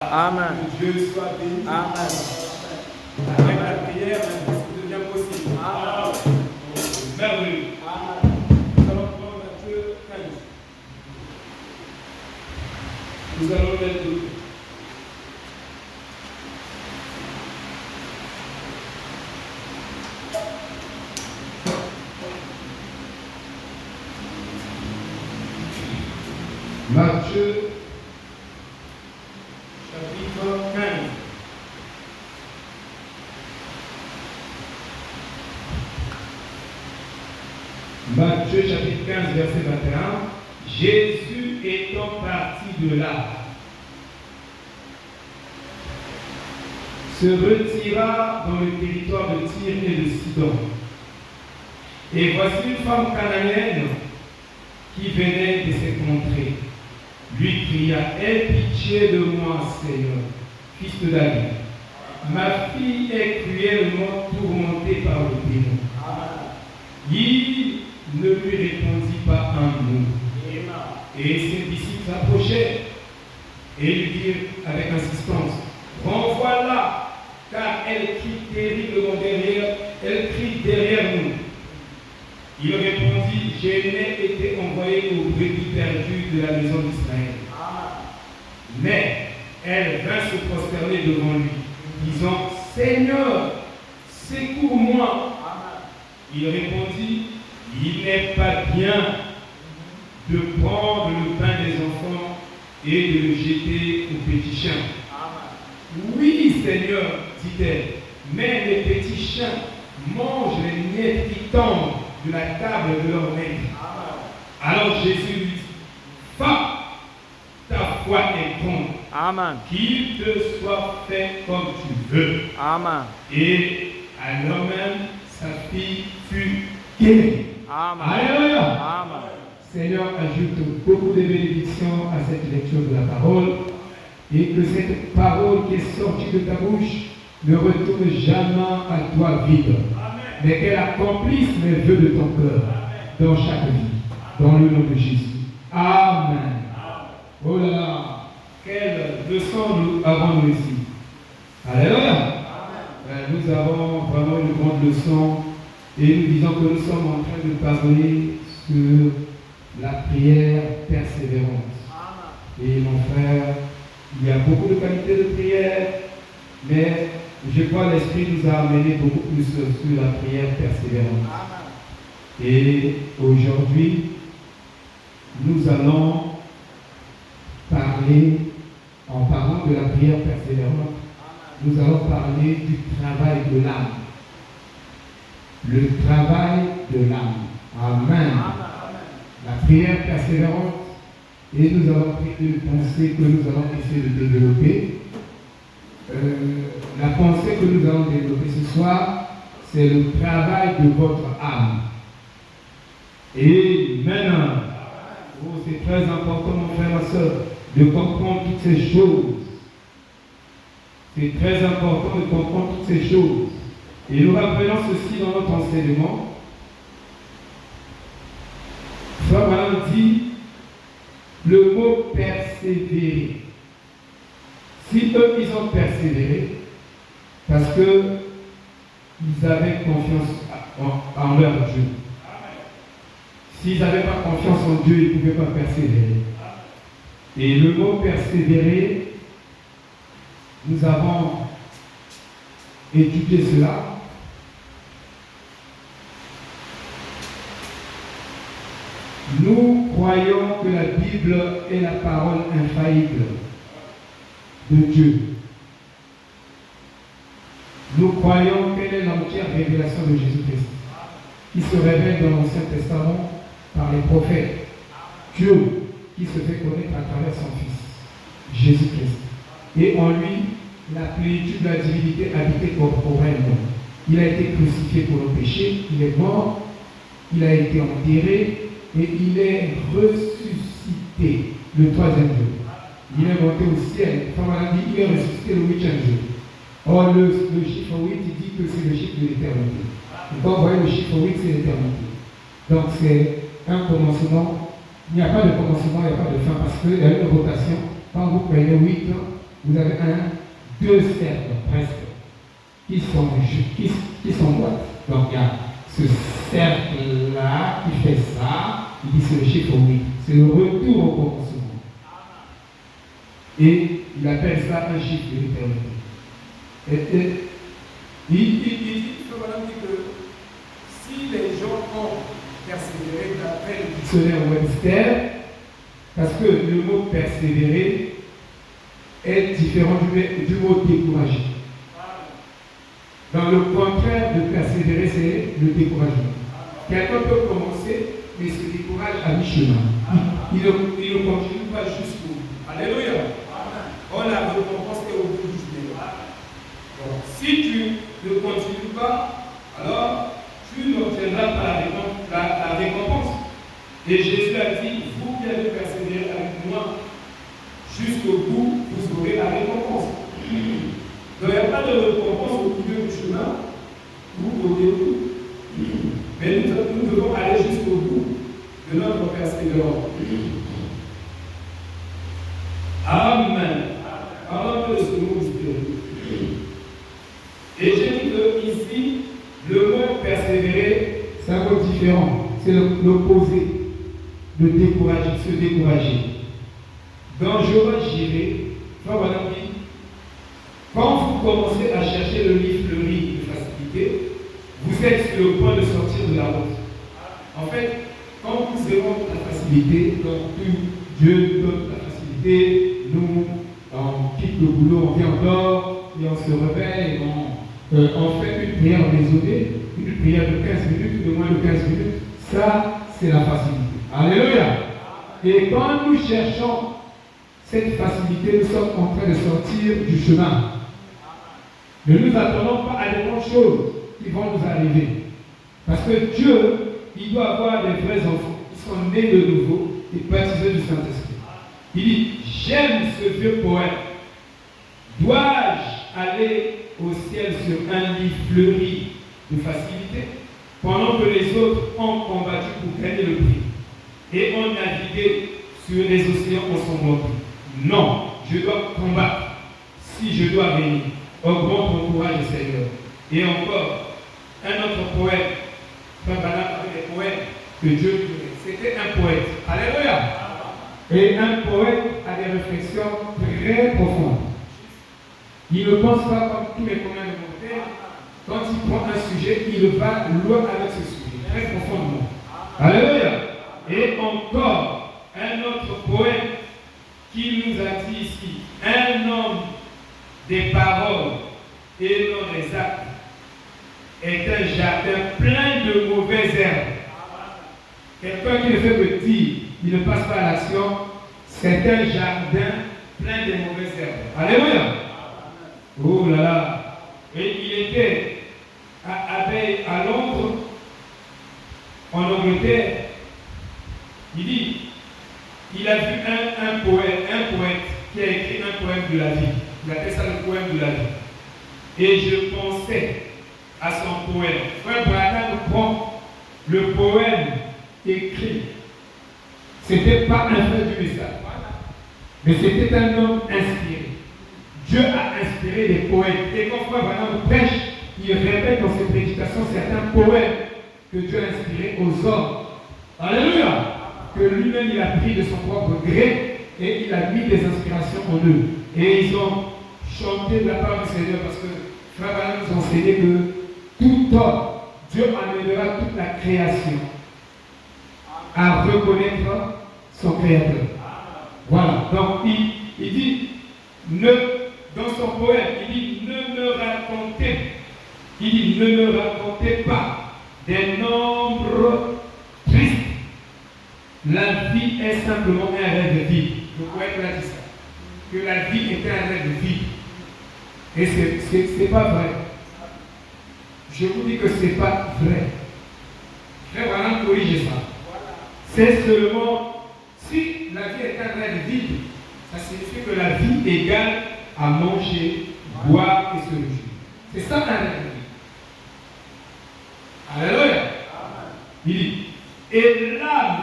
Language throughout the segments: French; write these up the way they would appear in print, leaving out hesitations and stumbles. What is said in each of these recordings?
Amen. Que Dieu soit béni. Amen. Avec la prière, ça devient possible. Amen. Merveilleux. Amen. Nous allons prendre Matthieu 15. Nous allons mettre de Matthieu chapitre 15. Matthieu chapitre 15, verset 21. Jésus étant parti de là, se retira dans le territoire de Tyr et de Sidon. Et voici une femme cananéenne qui venait de cette contrée. Lui cria: aie pitié de moi, Seigneur, fils de David. Ma fille est cruellement tourmentée par le démon. Il ne lui répondit pas un mot. Et ses disciples s'approchèrent et lui dirent avec insistance: renvoie-la, car elle crie terriblement derrière, elle crie derrière nous. Il répondit: je n'ai été envoyé aux brebis perdues de la maison d'Israël. Mais elle vint se prosterner devant lui, disant: Seigneur, secours-moi. Il répondit: il n'est pas bien de prendre le pain des enfants et de le jeter aux petits chiens. Oui, Seigneur, dit-elle, mais les petits chiens mangent les miettes qui tombent de la table de leur maître. Alors Jésus lui dit: va, ta foi est grande. Amen. Qu'il te soit fait comme tu veux. Amen. Et alors même, sa fille fut guérie. Amen. Alléluia. Amen. Seigneur, ajoute beaucoup de bénédictions à cette lecture de la parole et que cette parole qui est sortie de ta bouche ne retourne jamais à toi vide, mais qu'elle accomplisse les vœux de ton cœur dans chaque vie, dans le nom de Jésus. Amen. Oh là là, quelle leçon nous avons ici. Alléluia. Nous avons vraiment une grande leçon et nous disons que nous sommes en train de parler sur la prière persévérante. Et mon frère, il y a beaucoup de qualités de prière, mais je crois que l'Esprit nous a amené beaucoup plus sur la prière persévérante. Et aujourd'hui, nous allons parler, en parlant de la prière persévérante, nous allons parler du travail de l'âme. Le travail de l'âme. Amen. La prière persévérante, et nous allons pris une pensée que nous allons essayer de développer. La pensée que nous allons développer ce soir, c'est le travail de votre âme. Et maintenant, c'est très important, mon frère, ma soeur, de comprendre toutes ces choses. C'est très important de comprendre toutes ces choses. Et nous rappelons ceci dans notre enseignement. Frère Malan dit le mot persévérer. Si eux, ils ont persévéré, parce qu'ils avaient confiance en leur Dieu. S'ils n'avaient pas confiance en Dieu, ils ne pouvaient pas persévérer. Et le mot persévérer, nous avons étudié cela. Nous croyons que la Bible est la parole infaillible de Dieu. Nous croyons qu'elle est l'entière révélation de Jésus-Christ, qui se révèle dans l'Ancien Testament par les prophètes. Dieu qui se fait connaître à travers son Fils, Jésus-Christ. Et en lui, la plénitude de la divinité habitait corporellement. Il a été crucifié pour nos péchés, il est mort, il a été enterré, et il est ressuscité le troisième jour. Il est monté au ciel. Comme on a dit, il est ressuscité le huitième jour. Or, le chiffre 8, il dit que c'est le chiffre de l'éternité. Et quand vous voyez le chiffre 8, c'est l'éternité. Donc, c'est un commencement. Il n'y a pas de commencement, il n'y a pas de fin, parce qu'il y a une rotation. Quand vous prenez 8, vous avez deux cercles presque qui sont droits. Donc il y a ce cercle-là qui fait ça, il dit c'est le chiffre 8, c'est le retour au commencement. Et il appelle ça un chiffre de l'éternité. Il dit que si les gens ont persévéré d'après le dictionnaire Webster, parce que le mot persévérer est différent du mot décourager. Dans le contraire de persévérer, c'est le découragement. Quelqu'un peut commencer, mais se décourage à mi-chemin. Il ne continue pas jusqu'au bout. Alléluia. On a récompensé au bout du chemin. Si tu ne continues pas, alors tu n'obtiendras pas la récompense. Et Jésus a dit, vous qui allez persévérer avec moi jusqu'au bout, vous aurez la récompense. Donc il n'y a pas de récompense au milieu du chemin ou au début. Mais nous devons aller jusqu'au bout de notre persévérance. Amen. Avant de ce mot spirituel. Et j'ai dit que ici, le mot persévérer, c'est un mot différent. C'est l'opposé. Le décourager, se décourager. Dangereux, j'irai. Quand vous commencez à chercher le lit fleuri de facilité, vous êtes sur le point de sortir de la route. En fait, quand nous aimons la facilité, donc Dieu donne la facilité, nous, on quitte le boulot, on vient en dehors, et on se réveille, on fait une prière raisonnée, une prière de 15 minutes, de moins de 15 minutes. Ça, c'est la facilité. Alléluia. Et quand nous cherchons cette facilité, nous sommes en train de sortir du chemin. Ne nous attendons pas à des grandes choses qui vont nous arriver. Parce que Dieu, il doit avoir des vrais enfants qui sont nés de nouveau et baptisés du Saint-Esprit. Il dit, j'aime ce vieux poète. Dois-je aller au ciel sur un lit fleuri de facilité pendant que les autres ont combattu pour gagner le prix et ont navigué sur les océans en son mot? Non, je dois combattre si je dois gagner. Augmente mon courage, Seigneur. Et encore, un autre poète, avec des poètes que Dieu connaît. C'était un poète. Alléluia. Et un poète a des réflexions très profondes. Il ne pense pas comme tous les communs de mon père. Quand il prend un sujet, il va loin avec ce sujet, très profondément. Alléluia. Et encore, un autre poète qui nous a dit ici, un homme des paroles et non des actes est un jardin plein de mauvaises herbes. Quelqu'un qui ne fait que dire, il ne passe pas à l'action, c'est un jardin plein de mauvaises herbes. Alléluia. Oh là là. Et il était à Londres, en Angleterre. Il dit, il a vu un poète qui a écrit un poème de la vie. Il appelle ça le poème de la vie. Et je pensais à son poème. Frère Branham prend le poème écrit. C'était pas un fait du message, mais c'était un homme inspiré. Dieu a inspiré des poètes. Et quand Frère Branham prêche, il répète dans ses prédications certains poèmes que Dieu a inspirés aux hommes. Alléluia! Que lui-même il a pris de son propre gré et il a mis des inspirations en eux. Et ils ont chanté de la part du Seigneur parce que Frère Branham nous enseignait que tout homme, Dieu amènera toute la création à reconnaître son Créateur. Voilà. Donc il dit, dans son poème, il dit, ne me racontez pas des nombres tristes. La vie est simplement un rêve vide. Le poète a dit ça. Que la vie est un rêve vide. Et c'est pas vrai. Je vous dis que c'est pas vrai. Frère Branham corrige ça. C'est seulement, si la vie est un rêve vide, ça signifie que la vie égale à manger, boire et se réjouir. C'est ça un rêve vide. Alléluia. Il dit, et l'âme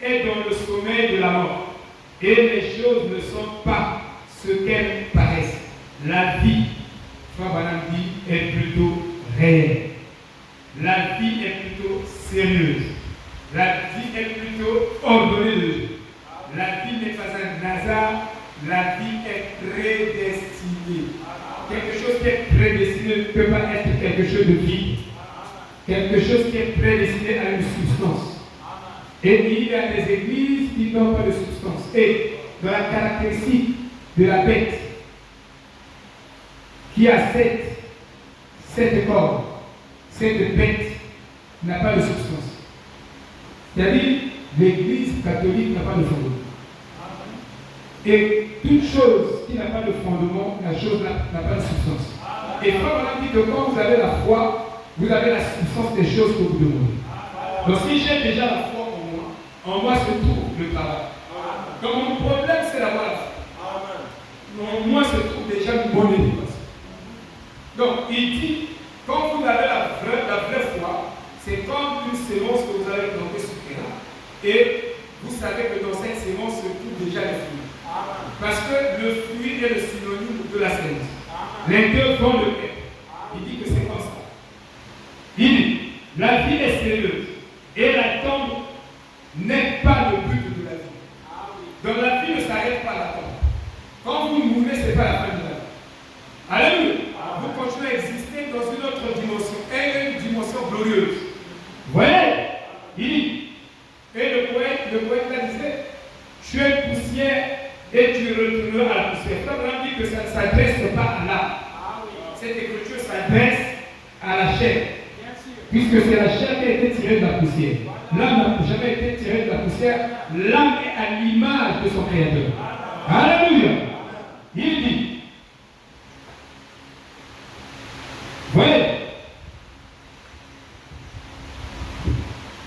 est dans le sommeil de la mort, et les choses ne sont pas ce qu'elles paraissent. la vie, Frère Branham dit, est plutôt réelle. La vie est plutôt sérieuse. La vie est plutôt ordonnée de Dieu. La vie n'est pas un hasard, la vie est prédestinée. Quelque chose qui est prédestiné ne peut pas être quelque chose de vide. Quelque chose qui est prédestiné à une substance. Et il y a des églises qui n'ont pas de substance. Et dans la caractéristique de la bête, qui a sept corps, cette bête n'a pas de substance. C'est-à-dire, l'église catholique n'a pas de fondement. Et toute chose qui n'a pas de fondement, la chose n'a pas de substance. Et Frère Branham dit que quand vous avez la foi, vous avez la substance des choses que vous demandez. Donc si j'ai déjà la foi en moi se trouve le travail. Donc mon problème c'est d'avoir la foi. En moi se trouve déjà une bonne éducation. Donc il dit, quand vous avez la vraie foi, c'est comme une sémence que vous avez plantée sur le terrain. Et vous savez que dans cette sémence se trouve déjà les fruits. Parce que le fruit est le synonyme de la sémence. Les deux vont de pair. Il dit que c'est comme ça. Il dit, la vie est sérieuse. Et la tombe n'est pas le but de la vie. Donc la vie ne s'arrête pas à la tombe. Quand vous mourrez, ce n'est pas la fin de la vie. Alléluia. Vous continuez à exister dans une autre dimension. Et une dimension glorieuse. Vous voyez? Il dit, et le poète là disait, tu es poussière et tu retourneras à la poussière. Frère Branham dit que ça ne s'adresse pas à l'âme. Cette écriture s'adresse à la chair. Puisque c'est la chair qui a été tirée de la poussière. L'âme n'a jamais été tirée de la poussière. L'âme est à l'image de son Créateur. Alléluia. Il dit, voyez.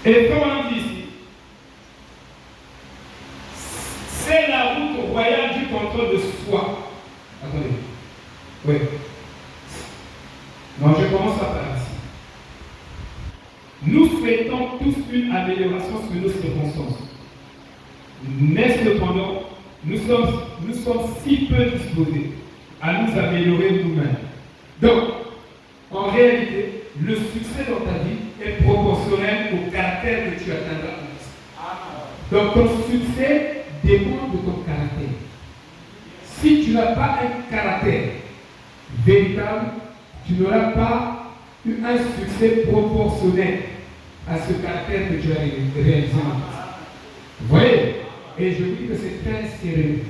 Et comme on dit ici, c'est la route royale du contrôle de soi. Attendez. Oui. Non, je commence par ici. Nous souhaitons tous une amélioration sur nos circonstances. Mais cependant, nous sommes si peu disposés à nous améliorer nous-mêmes. Donc, en réalité, le succès dans ta vie est proportionnel au caractère que tu atteindras en Christ. Donc, ton succès dépend de ton caractère. Si tu n'as pas un caractère véritable, tu n'auras pas un succès proportionnel à ce caractère que tu as réalisé. Vous voyez? Et je dis que c'est très sérieux.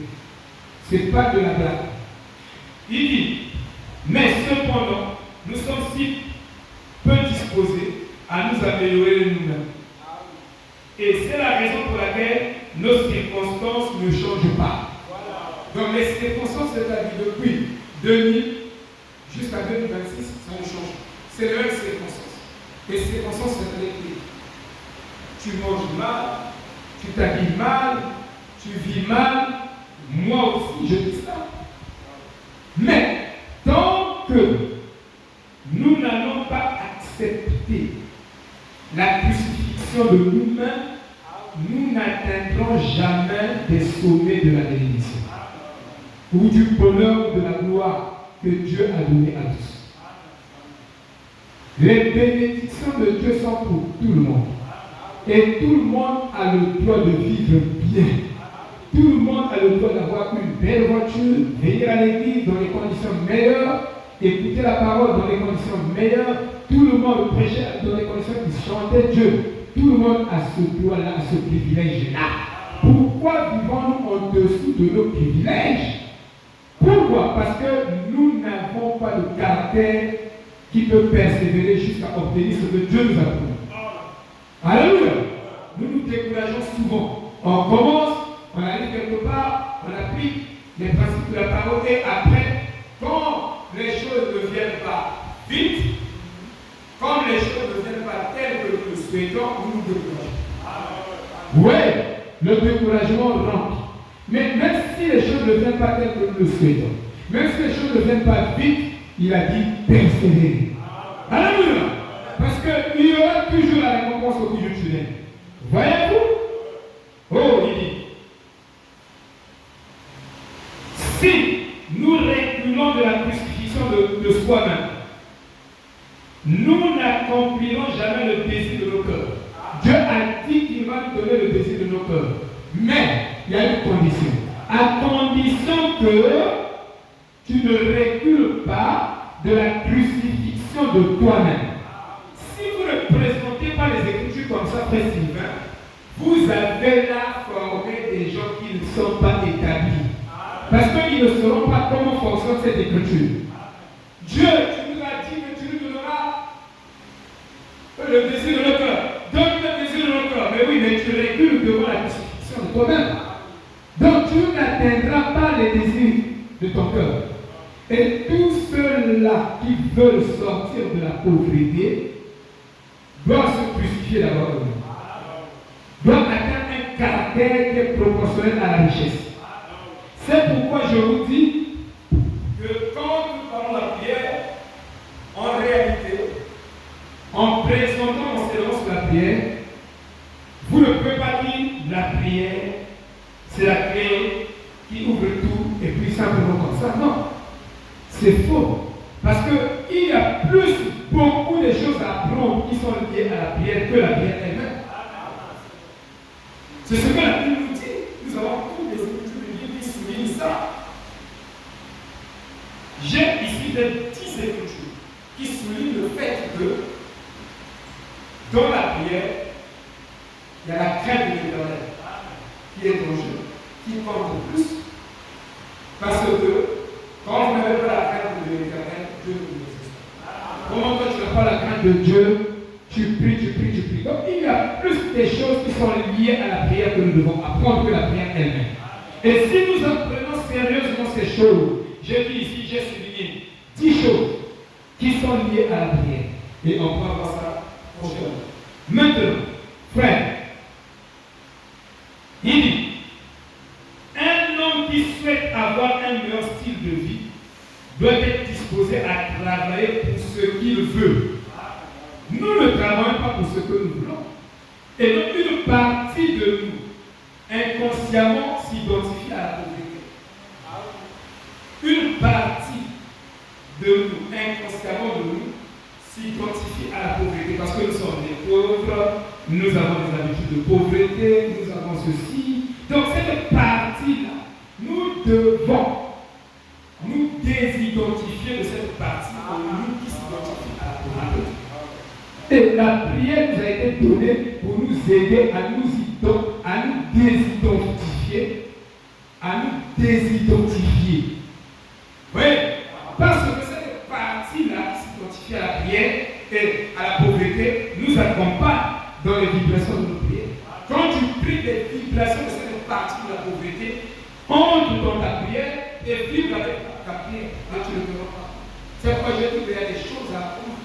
Ce n'est pas de la blague. Il dit, mais cependant, nous sommes si peu disposés à nous améliorer nous-mêmes. Et c'est la raison pour laquelle nos circonstances ne changent pas. Donc les circonstances de ta vie depuis 2000 jusqu'à 2026, ça ne change pas. C'est les mêmes circonstances. Les circonstances, c'est avec lui. Tu manges mal, tu t'habilles mal, tu vis mal. Moi aussi, je dis ça. Mais tant que nous n'allons pas accepter la crucifixion de nous-mêmes, nous n'atteindrons jamais des sommets de la bénédiction ou du bonheur ou de la gloire que Dieu a donné à tous. Les bénédictions de Dieu sont pour tout le monde. Et tout le monde a le droit de vivre bien. Tout le monde a le droit d'avoir une belle voiture, venir à l'église dans les conditions meilleures, écouter la parole dans les conditions meilleures. Tout le monde prêchait dans les conditions qui chantaient Dieu. Tout le monde a ce droit-là, ce privilège-là. Pourquoi vivons-nous en dessous de nos privilèges? Pourquoi? Parce que nous n'avons pas de caractère qui peut persévérer jusqu'à obtenir ce que Dieu nous a donné. Alléluia. Nous nous décourageons souvent. On commence, on arrive quelque part, on applique les principes de la parole et après, quand les choses ne viennent pas vite, quand les choses ne viennent pas telles que nous le souhaitons, nous nous décourageons. Oui, le découragement rentre. Mais même si les choses ne viennent pas telles que nous le souhaitons, même si les choses ne viennent pas vite, il a dit persévérer. Alléluia. Parce qu'il y aura toujours la récompense au bout du tunnel. Voyez-vous? Oh, il dit. Si nous reculons de la de soi-même, nous n'accomplirons jamais le désir de nos cœurs. Dieu a dit qu'il va nous donner le désir de nos cœurs. Mais il y a une condition. À condition que tu ne recules pas de la crucifixion de toi-même. Si vous ne présentez pas les Écritures comme ça, frère Sylvain, vous avez là formé des gens qui ne sont pas établis. Parce qu'ils ne sauront pas comment fonctionne cette Écriture. Dieu, tu nous as dit que tu nous donneras le désir de notre cœur. Donne le désir de notre cœur. Mais oui, mais tu recules devant la crucifixion de toi-même. Donc tu n'atteindras pas les désirs de ton cœur. Et tous ceux-là qui veulent sortir de la pauvreté doivent se crucifier d'abord eux-mêmes. Doivent atteindre un caractère qui est proportionnel à la richesse. C'est pourquoi je vous dis que quand nous parlons de la prière, en réalité, en présentant l'enseignement sur la prière, vous ne pouvez pas dire la prière, c'est la clé qui ouvre tout et puis simplement comme ça. Non, c'est faux. Parce qu'il y a beaucoup de choses à apprendre qui sont liées à la prière que la prière elle-même. C'est ce que la Bible nous dit. Nous avons tous les écritures de Bible qui soulignent ça. J'ai ici des 10 écritures qui soulignent le fait que dans la prière, il y a la crainte de l'Éternel qui est en jeu, qui compte le plus. Parce que quand vous n'avez pas la crainte de l'Éternel, Dieu ne vous existe pas. Comment toi tu n'as pas la crainte de Dieu, tu pries. Donc il y a plus des choses qui sont liées à la prière que nous devons apprendre que la prière elle-même. Et si nous apprenons sérieusement ces choses, j'ai dit ici, j'ai souligné 10 choses qui sont liées à la prière. Et on va voir ça prochainement. Maintenant, frère, il dit, un homme qui souhaite avoir un meilleur style de vie doit être disposé à travailler pour ce qu'il veut. Nous ne travaillons pas pour ce que nous voulons. Et donc une partie de nous, inconsciemment, s'identifie à la pauvreté. Une partie de nous, inconsciemment de nous, s'identifie à la pauvreté parce que nous sommes des pauvres, nous avons des habitudes de pauvreté, nous avons ceci. Donc cette partie-là, nous devons nous désidentifier de cette partie en nous qui s'identifie à la pauvreté. Et la prière nous a été donnée pour nous aider à nous désidentifier. Oui, parce que cette partie-là qui s'identifie à la prière et à la pauvreté nous accompagne dans les vibrations de nos prières. Quand tu pries des vibrations de cette partie de la pauvreté, entre dans ta prière et vibre avec ta prière, mais tu ne le verras pas. C'est pourquoi j'ai dit qu'il y a des choses à apprendre,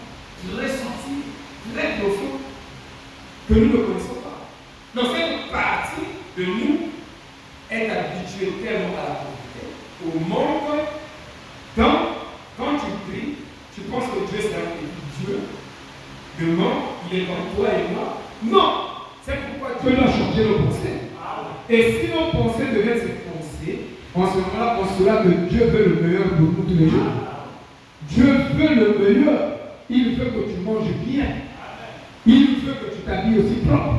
très subtiles, très profondes, que nous ne connaissons pas. Donc cette partie de nous est habituée tellement à la pauvreté, au manque. Donc, quand tu pries, tu penses que Dieu c'est un Dieu. Demain, il est comme toi et moi. Non! C'est pourquoi Dieu doit changer nos pensées. Et si nos pensées deviennent ces pensées, en ce moment-là, on saura que Dieu veut le meilleur pour nous tous les jours. Dieu veut le meilleur. Il veut que tu manges bien. Il veut que tu t'habilles aussi propre.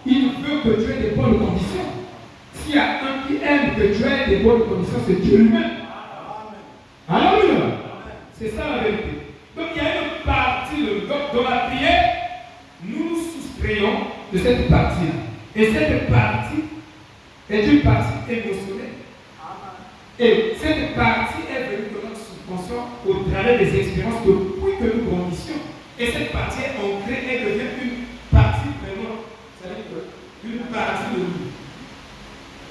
Il veut que tu aies des bonnes conditions. S'il y a un qui aime que tu aies des bonnes conditions, c'est Dieu lui-même. Alléluia. C'est ça la vérité. Donc il y a une partie dans la prière, nous nous soustrayons de cette partie-là. Et cette partie est une partie émotionnelle. Et cette partie est venue de notre subconscient au travers des expériences depuis que nous grandissions. Et cette partie est ancrée et devient une partie vraiment, c'est-à-dire une partie de nous.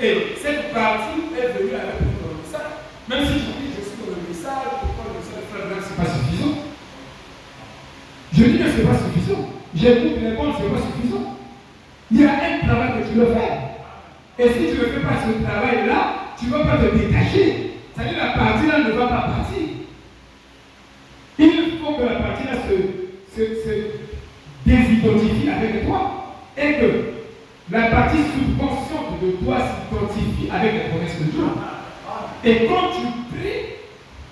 Et cette partie est venue avec notre message. Même si je dis je suis dans le message, pourquoi le message frère, ce n'est pas suffisant. Je dis que ce n'est pas suffisant. J'écoute les bonnes, ce n'est pas suffisant. Il y a un travail que tu dois faire. Et si tu ne fais pas ce travail-là, tu ne vas pas te détacher. C'est-à-dire que la partie-là ne va pas partir. Il faut que la partie-là se désidentifie avec toi. Et que la partie subconsciente de toi s'identifie avec les promesses de Dieu. Et quand tu pries,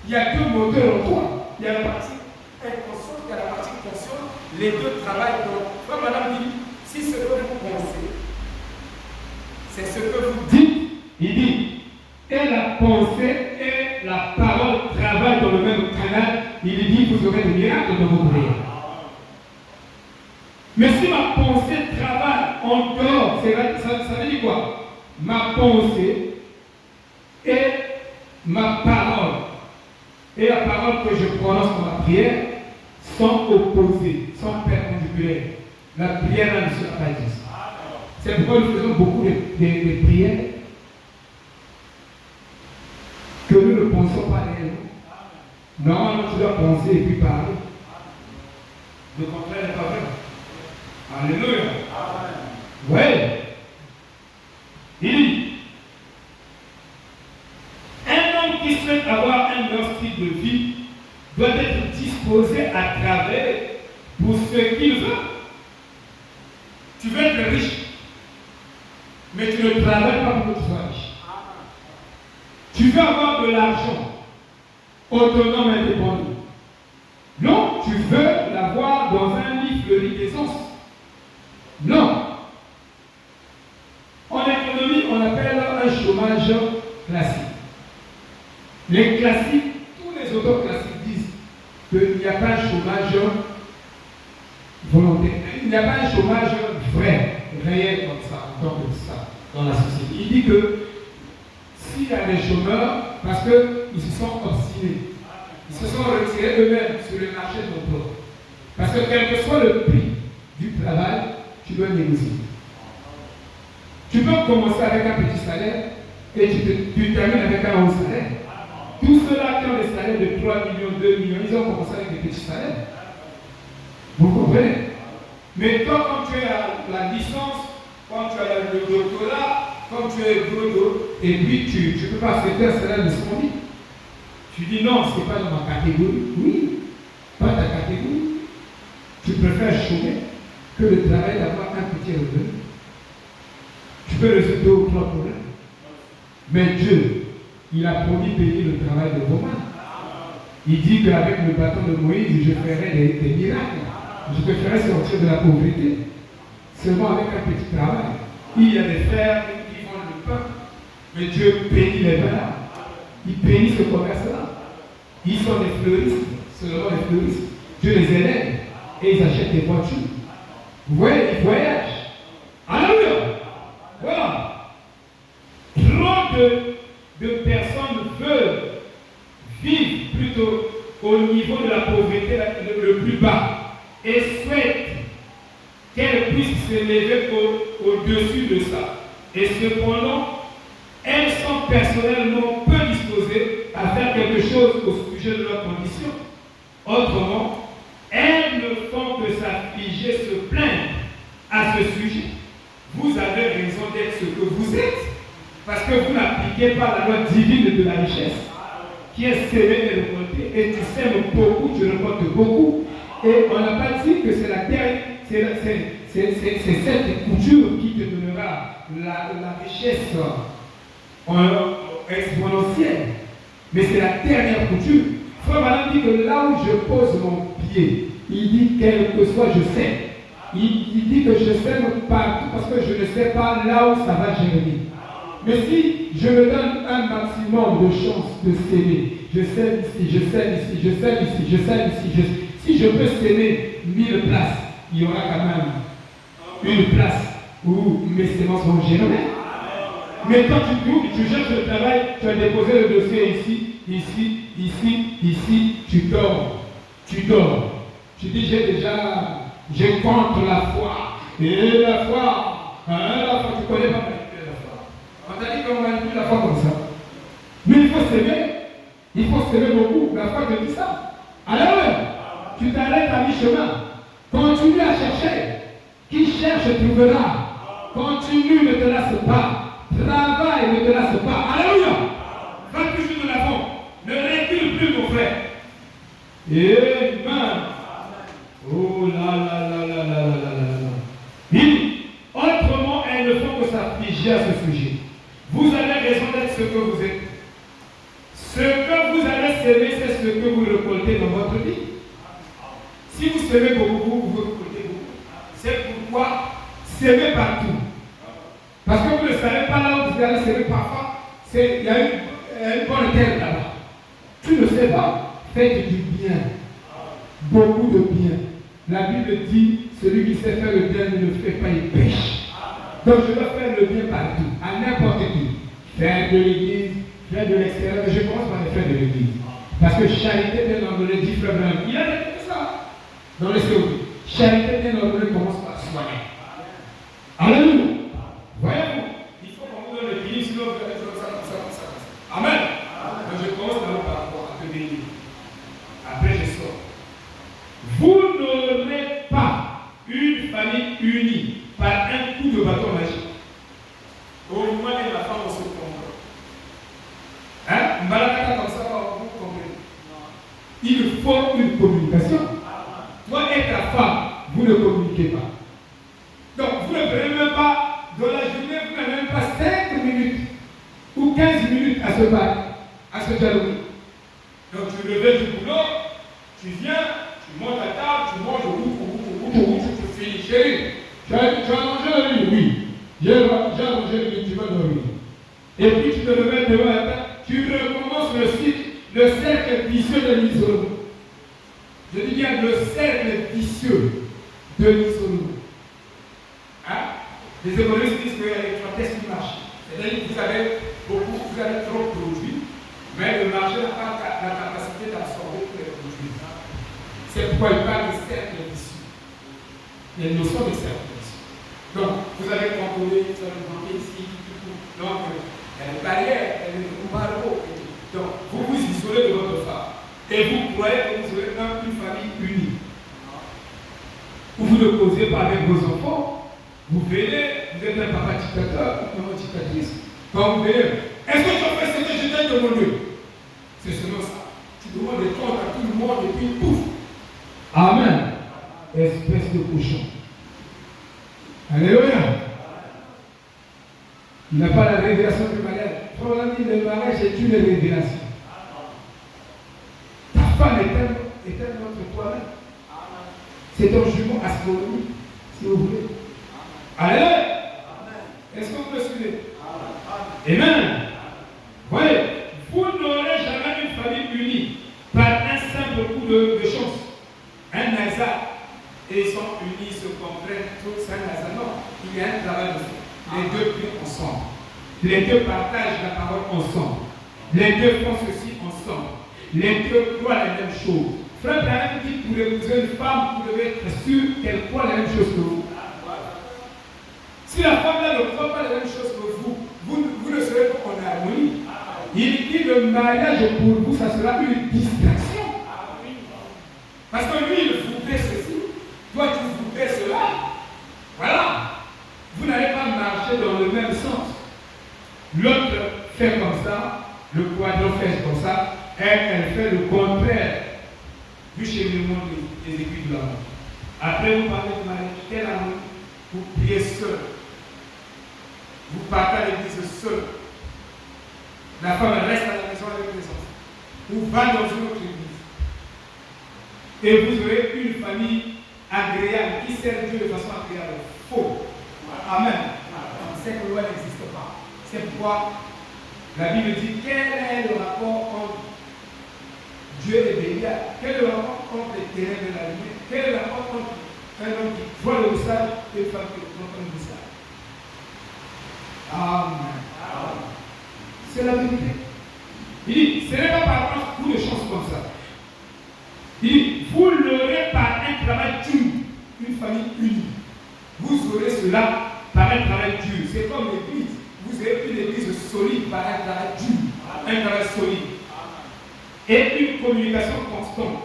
il y a deux moteurs en toi. il y a la partie inconsciente, il y a la partie consciente. Les deux travaillent. Donc, frère, madame dit, si ce que vous pensez, c'est ce que vous dites, il dit, et la pensée et la parole travaillent dans le même canal, il dit, vous aurez des miracles dans vos prières. Mais si ma pensée travaille en dehors, ça veut dire quoi? Ma pensée et ma parole, et la parole que je prononce dans ma prière, sont opposées, sont perpendiculaires. La prière ne sera pas juste. C'est pourquoi nous faisons beaucoup de prières que nous ne pensons pas réellement. Normalement, tu dois penser et puis parler. Le contraire n'est pas vrai. Alléluia. Oui. Il dit, un homme qui souhaite avoir un meilleur style de vie doit être disposé à travailler pour ce qu'il veut. Tu veux être riche, mais tu ne travailles pas pour que tu sois riche. Tu veux avoir de l'argent autonome et indépendant. Non, tu veux l'avoir dans un lit fleuri d'aisance. Non. En économie, on appelle un chômage classique. Les classiques, tous les auteurs classiques disent qu'il n'y a pas un chômage volontaire. Il n'y a pas un chômage vrai, réel comme ça, dans la société. Il dit que s'il y a des chômeurs, parce qu'ils se sont obstinés, ils se sont retirés eux-mêmes sur le marché de l'emploi. Parce que quel que soit le prix du travail, tu dois négocier. Tu peux commencer avec un petit salaire et tu termines avec un haut salaire. Tous ceux-là qui ont des salaires de 3 millions, 2 millions, ils ont commencé avec des petits salaires. Vous comprenez? Mais toi, quand tu as la licence, quand tu as le doctorat, quand tu es gros, et puis tu ne peux pas accepter un salaire de 100 000. Tu dis non, ce n'est pas dans ma catégorie. Oui, pas ta catégorie. Tu préfères chômer que le travail d'avoir un petit revenu. Tu peux résoudre 2 ou 3 problèmes. Mais Dieu, il a promis payer le travail de vos mains. Il dit qu'avec le bâton de Moïse, je ferai des miracles. Je te ferai sortir de la pauvreté. Seulement avec un petit travail. Il y a des frères qui font le pain. Mais Dieu bénit les mains. Il bénit ce commerce-là. Ils sont des fleuristes. Seulement les fleuristes. Dieu les élève. Et ils achètent des voitures. Vous voyez, ils voyagent. Alléluia. Voilà. Trop de personnes veulent vivre plutôt au niveau de la pauvreté le plus bas et souhaitent qu'elles puissent s'élever au-dessus de ça. Et cependant, elles sont personnellement peu disposées à faire quelque chose au sujet de leurs conditions. Autrement, elles ne font que s'affliger, se plaindre à ce sujet. Vous avez raison d'être ce que vous êtes, parce que vous n'appliquez pas la loi divine de la richesse, qui est s'aimer et récolter, et tu sèmes beaucoup, tu récoltes beaucoup. Et on n'a pas dit que c'est la terre, c'est cette couture qui te donnera la richesse exponentielle. Mais c'est la dernière couture. Frère Madame dit que là où je pose mon pied, il dit quel que soit je sème. Il dit que je sème partout parce que je ne sais pas là où ça va germer. Mais si je me donne un maximum de chances de s'aimer, je sème ici, je sème ici, je sème ici, je sème ici, si je peux s'aimer 1000 places, il y aura quand même une place où mes semences vont germer. Mais quand tu cherches le travail, tu as déposé le dossier ici, tu dors. Tu dis j'ai contre la foi. Et la foi, tu connais pas manipuler la foi. On t'a dit qu'on manipule la foi comme ça. Mais il faut s'aimer beaucoup. La foi te dit ça. Alors, tu t'arrêtes à mi-chemin. Continue à chercher. Qui cherche trouvera. Continue, ne te lasse pas. Travaille, ne te lasse pas. Alléluia. Va toujours de l'avant. Ne recule plus, mon frère. Amen. Oh là. Autrement, elles ne font que s'affliger à ce sujet. Vous avez raison d'être ce que vous êtes. Ce que vous allez s'aimer, c'est ce que vous récoltez dans votre vie. Si vous s'aimez beaucoup, vous récoltez beaucoup. C'est pourquoi s'aimer partout. Parce que vous ne savez pas là où vous allez s'aimer parfois. Il y a une bonne terre là-bas. Tu ne sais pas. Faites du bien. Beaucoup de bien. La Bible dit, celui qui sait faire le bien ne le fait pas, il pêche. Donc je dois faire le bien partout, à n'importe qui. Frères de l'église, frères de l'extérieur, mais je commence par les frères de l'église. Parce que charité bien ordonnée, dit frère Branham. Il a dit ça dans le théorie. Charité bien ordonnée commence par soi-même. Alléluia. Voyez-vous, il faut qu'on vous donne l'équilibre, sinon vous allez faire ça. Amen. Donc je commence d'abord par rapport à te bénir. Après je sors. Vous n'aurez pas une famille unie par un coup de bâton magique. Au moins, et la femme, on se comprend. Hein? Mbalakata comme ça, vous comprenez. Il faut une communication. Toi et ta femme, vous ne communiquez pas. Donc, vous ne prenez même pas, dans la journée, vous n'avez même pas 5 minutes ou 15 minutes à se parler, à se dialoguer. Donc, tu reviens du boulot, tu viens, tu montes à table, tu manges, tu finis. Chérie, tu as mangé la nuit? Oui. J'ai mangé la nuit, tu vas dormir. Et puis tu te réveilles demain matin, tu recommences le cercle vicieux de l'isolement. Je dis bien le cercle vicieux de l'isolement. Hein? Les économistes disent qu'il y a des tests qui marchent. C'est-à-dire que vous avez trop de produits, mais le marché n'a pas la capacité d'absorber tous les produits. C'est pourquoi il parle de cercle vicieux. Les notions de cercle vicieux. Donc, vous avez contrôlé, vous avez monté ici, tout. Donc, il y a des barrières, il y a des embargos. Donc, vous vous isolez de votre femme. Et vous croyez que vous aurez une famille unie. Vous ne causez pas avec vos enfants. Vous venez, vous êtes un papa dictateur, une maman dictatrice. Quand vous venez, est-ce que tu as fait ce que je t'ai demandé? C'est seulement ça. Tu demandes des comptes à tout le monde et puis pouf. Amen. Espèce de cochon. Alléluia. Il n'a pas la révélation du mariage. Probablement, le mariage est une révélation. Ta femme est un autre toi-même. C'est un jumeau astronomique, si vous voulez. Alléluia. Est-ce que vous me suivez? Amen. Voyez, vous n'aurez jamais une famille unie par un simple coup de chance. Un hasard. Et ils sont unis, ils se comprennent, tout ça, non. Il y a un travail de fait. Les deux prient ensemble. Les deux partagent la parole ensemble. Les deux font ceci ensemble. Les deux croient la même chose. Frère Branham dit pour épouser une femme, vous devez être sûr qu'elle croit la même chose que vous. Si la femme là ne croit pas la même chose que vous ne serez pas en harmonie. Il dit le mariage pour vous, ça sera une distraction. Parce que lui, il voudrait ceci. Toi, tu voudrais cela. Voilà. Vous n'allez pas marcher dans le même sens. L'autre fait comme ça, le quadron fait comme ça, elle fait le contraire du cheminement des aiguilles de l'amour. Après, vous parlez de mariage, quel amour? Vous priez seul. Vous partez à l'église seul. La femme reste à la maison avec les enfants. Ou va dans une autre église. Et vous aurez une famille agréable qui sert Dieu de façon agréable. Faux. Amen. Cette loi n'existe pas. C'est pourquoi la Bible dit quel est le rapport entre Dieu et Bélial? Quel est le rapport entre les ténèbres et la lumière? Quel est le rapport entre un homme qui voit le visage et une femme qui voit le visage? Amen. C'est la vérité. Il dit, ce n'est pas par un coup de chance comme ça. Il dit, vous l'aurez par un travail dur, une famille unie. Vous aurez cela par un travail dur. C'est comme l'église. Vous avez une église solide par un travail dur, un travail solide. Et une communication constante.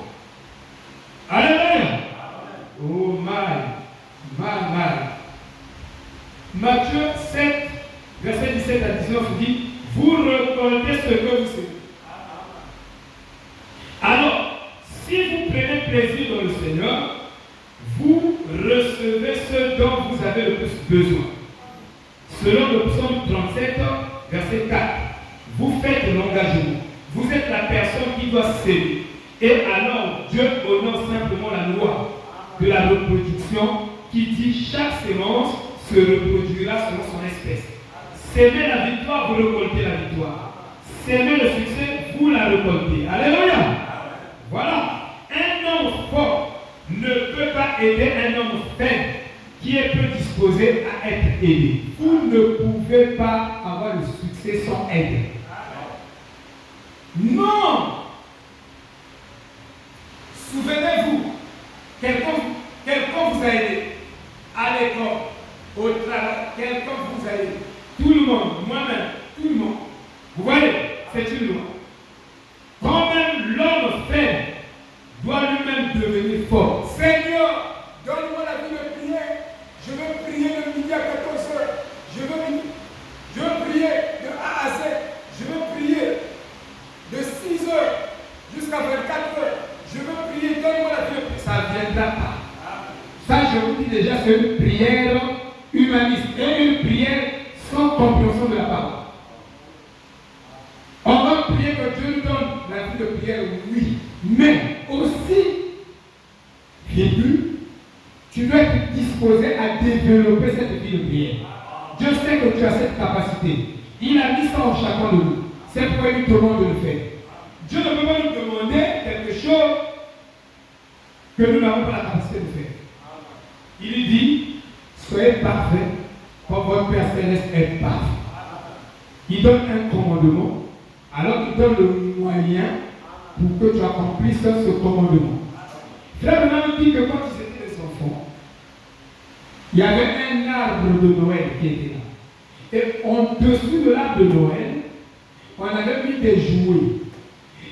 Alléluia. Oh, mal. Matthieu 7, verset 17 à 19 dit, vous récoltez ce que vous savez. Alors, si vous prenez plaisir dans le Seigneur, vous recevez ce dont vous avez le plus besoin. Selon le psaume 37, verset 4, vous faites l'engagement. vous êtes la personne qui doit s'aimer. Et alors, Dieu honore simplement la loi de la reproduction qui dit chaque sémence se reproduira selon son espèce. S'aimer la victoire, vous récoltez la victoire. S'aimer le succès, vous la récoltez. Alléluia. Voilà. Un homme fort ne peut pas aider un homme faible qui est peu disposé à être aidé. Vous ne pouvez pas avoir le succès sans aide. Non. Souvenez-vous, quelqu'un vous a aidé à l'école, au travail, quelqu'un vous a aidé. Tout le monde, moi-même, tout le monde. Vous voyez, c'est une loi. Quand même l'homme faible doit lui-même devenir fort. Seigneur, donne-moi la vie de prier. Je veux prier de midi à 14h. Je veux prier de A à Z. Je veux prier de 6h jusqu'à 24h. Je veux prier, donne-moi la vie de prier. Ça ne viendra pas. Ça, je vous dis déjà, c'est une prière humaniste et une prière sans compréhension de la parole. On va prier que Dieu nous donne la vie de prière, oui. Mais aussi, tu dois être disposé à développer cette vie de prière. Dieu sait que tu as cette capacité. Il a mis ça en chacun de nous. C'est pourquoi il nous demande de le faire. Dieu ne peut pas nous demander quelque chose que nous n'avons pas la capacité de faire. Il dit, soyez parfaits, comme votre Père Céleste est parfait. Il donne un commandement, alors il donne le moyen pour que tu accomplisses ce commandement. Frère Branham dit que quand ils étaient des enfants, il y avait un arbre de Noël qui était là. Et en dessous de l'arbre de Noël, on avait mis des jouets.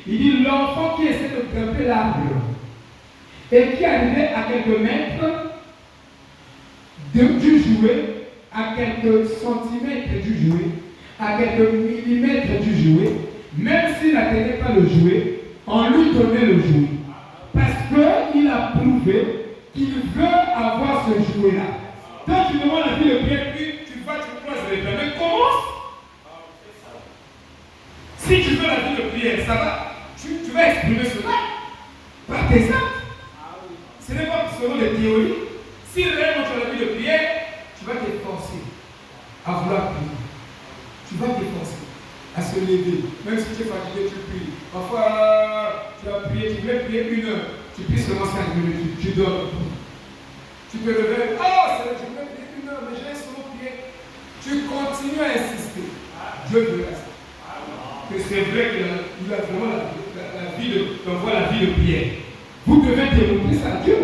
Il dit l'enfant qui essaie de grimper l'arbre et qui arrivait à quelques mètres du jouet, à quelques centimètres du jouet, à quelques millimètres du jouet, même s'il n'atteignait pas le jouet, on lui donnait le jouet. Parce qu'il a prouvé qu'il veut avoir ce jouet-là. Quand tu demandes la vie de prière, puis tu vas, tu croises les bras. Mais commence. Si tu veux la vie de prière, ça va. Tu vas exprimer cela par tes actes. Ce n'est pas selon les théories. Si réellement tu as la vie de prière, tu vas t'efforcer à vouloir prier. Tu vas t'efforcer à se lever. Même si tu es fatigué, tu pries. Parfois, tu vas prier, tu veux prier 1 heure. Tu pries seulement 5 minutes, tu dors. Tu te réveilles. Oh, c'est vrai, je veux prier 1 heure, mais j'ai seulement prié. Tu continues à insister. Dieu veut ça. Que c'est vrai qu'il a vraiment la vie de prière. Vous devez démontrer ça à Dieu.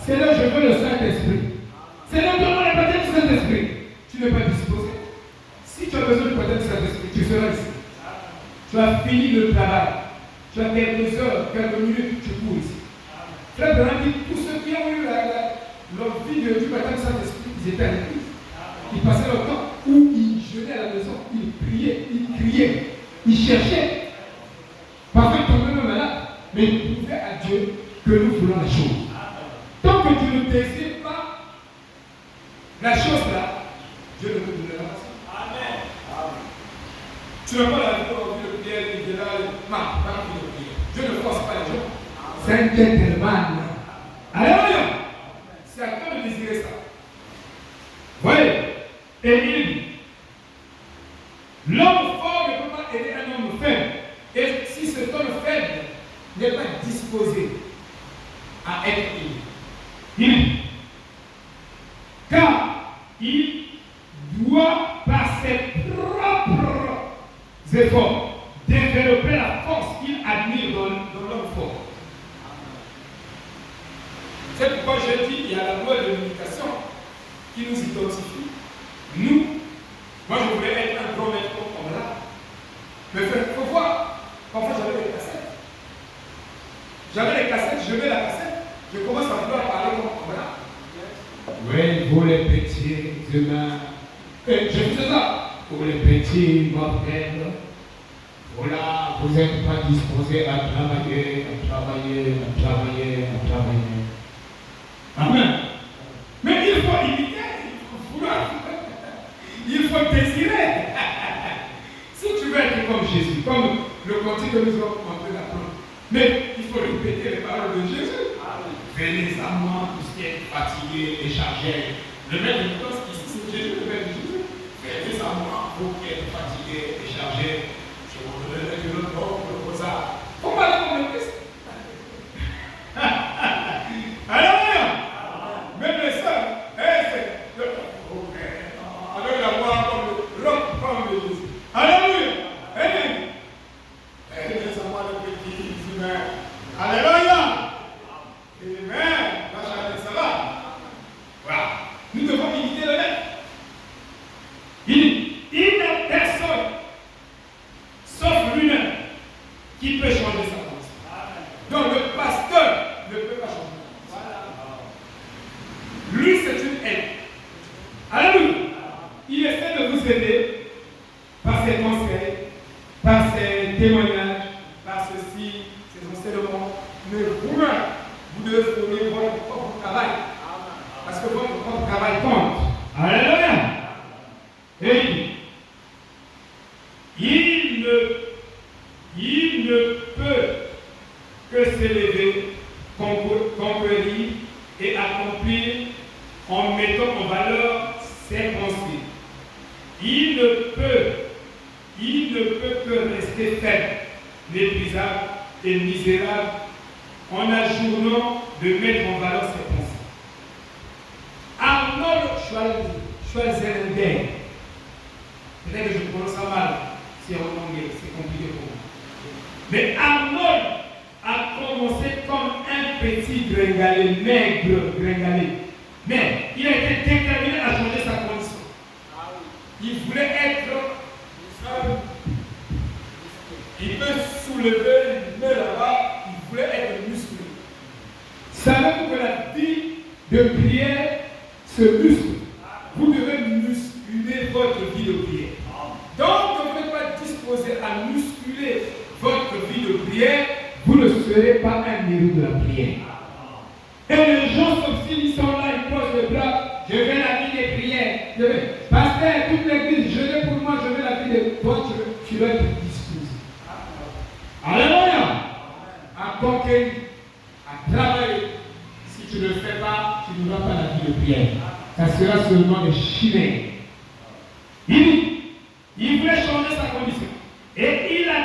C'est là que je veux le Saint-Esprit. C'est là que donne-moi le baptême du Saint-Esprit. Tu n'es pas disposé. Si tu as besoin du baptême du Saint-Esprit, tu seras ici. Tu as fini le travail. Tu as quelques heures, quelques minutes, tu cours ici. Frère Branham dit, tous ceux qui ont eu leur vie du baptême du Saint-Esprit, ils étaient à l'église. Ils passaient leur temps où ils jeûnaient à la maison, ils priaient, ils criaient, ils cherchaient. Parfois ils tombaient même malades, mais ils prouvaient à Dieu que nous voulons la chose. Tant que tu ne désires pas la chose là, Dieu ne te donnera pas. Amen. Tu n'as pas la vie de prière, il est là, Dieu ne force pas les gens. C'est un gentleman. Alléluia. C'est à toi de désirer ça. Voyez. Et il dit, l'homme fort ne peut pas aider un homme faible. Et si cet homme faible n'est pas disposé à être aidé. Il dit, car il doit par ses propres efforts développer la force qu'il admire dans l'homme fort. C'est pourquoi je dis qu'il y a la loi de l'imitation qui nous identifie. Nous, moi je voulais être un grand maître comme là. Mais il faut voir, parfois j'avais les cassettes. Je mets la cassette, je commence à vouloir parler comme là. Oui, vous les petits humains. Et je faisais ça. Pour les petits mortels. Voilà, vous n'êtes pas disposés à travailler. Amen. Mais il faut imiter, il faut vouloir, il faut désirer. Si tu veux être comme Jésus, comme le cantique que nous sommes en train d'apprendre. Mais il faut répéter les paroles de Jésus. Venez à moi, tous qui êtes fatigués et chargés. Le maître de France, ici, c'est Jésus, le maître de Jésus. Venez à moi, vous qui êtes fatigués et chargés. Je vous donnerai de l'autre bord pour le posard. Pourquoi aller comme le Christ? Alléluia! Même les sœurs, c'est alors la voix comme le roc comme de Jésus. Alléluia! Amen! Laissez-moi le petit humain. Alléluia! Amen! Ça va? Voilà. Nous devons imiter le maître. Il n'y a personne, sauf lui-même, qui peut changer sa pensée. Donc le pasteur ne peut pas changer sa pensée. Lui, c'est une aide. Alléluia. Il essaie de vous aider par ses conseils, par ses témoignages, par ceci, ses enseignements. Mais vous-même, vous devez fournir votre propre travail. Parce que votre propre travail compte. Alléluia. Et il ne peut que s'élever, conquérir et accomplir en mettant en valeur ses pensées. Il ne peut que rester faible, méprisable et misérable en ajournant de mettre en valeur ses pensées. Arnold Schwarzenegger, peut-être que je prononce ça mal, c'est en anglais, c'est compliqué pour moi. Mais Arnold a commencé comme un petit gringalet, maigre gringalet. Mais il a été déterminé à changer sa condition. Il voulait être il peut soulever une main là-bas, il voulait être musclé. Savez-vous que la vie de prière se muscle? Vous devez musculer votre vie de prière. Donc, vous n'êtes pas disposé à musculer votre vie de prière, vous ne serez pas un héros de la prière. Et les gens s'obstinent, ils sont là, ils posent le bras. Je veux la vie des prières. Je veux. Pasteur, toute l'église, je veux pour moi, je veux la vie de toi, tu vas être disposé. Alléluia. À conquérir, à travailler. Si tu ne le fais pas, tu n'auras pas la vie de prière. Ça sera seulement des chimères. Il voulait changer sa condition. Et il a